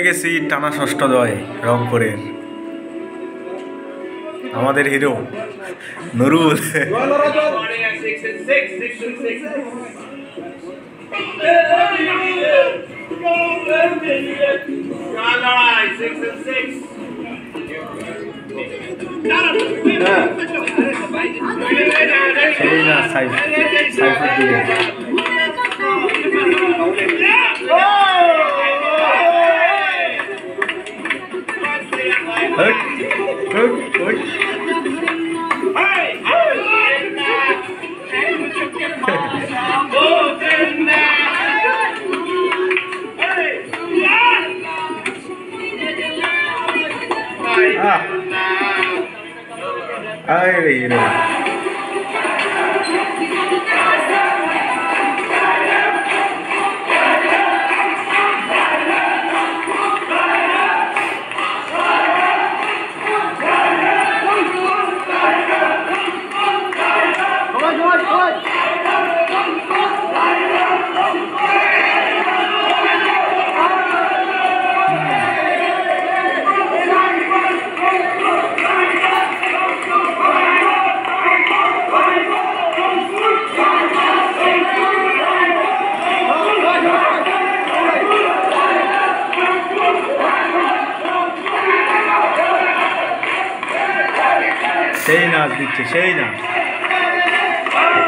গেছি টানা ষষ্ঠ জয় রংপুরের আমাদের হিরো নুরুল। সেই না সাইফুদ্দিন সেই নাচ দিচ্ছে, সেই নাচ।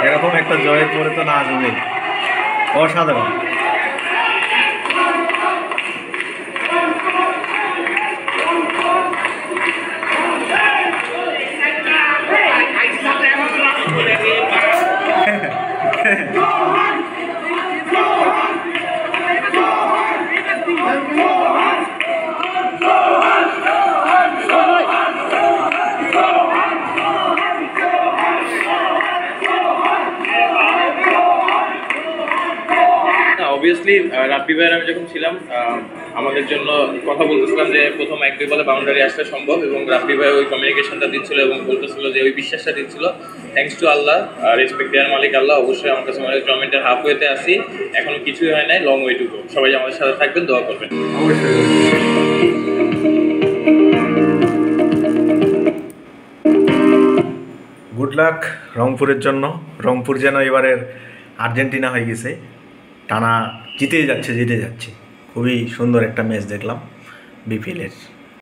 এরকম একটা জয়ের পরে তো নাচ হবে অসাধারণ। অবভিয়াসলি রাব্বি ভাইয়ের আমি যখন ছিলাম আমাদের জন্য কথা বলতেছিলাম যে প্রথম 1-2 বলে বাউন্ডারি আসলে সম্ভব, এবং রাব্বি ভাই ওই কমিউনিকেশনটা দিচ্ছিল এবং বলতেছিল যে ওই বিশ্বাসটা দিচ্ছিল। থ্যাঙ্কস টু আল্লাহ, রেসপেক্ট দেওয়ার মালিক আল্লাহ। অবশ্যই আমার কাছে মনে হয় টুর্নামেন্টের হাফ ওয়েতে আসি, এখনো কিছুই হয় নাই, লং ওয়ে টু গো। সবাই আমাদের সাথে থাকবেন, দোয়া করবেন। গুড লাক রংপুরের জন্য। রংপুর যেন এবারের আর্জেন্টিনা হয়ে গেছে, টানা জিতে যাচ্ছে। খুবই সুন্দর একটা ম্যাচ দেখলাম বিপিএলের।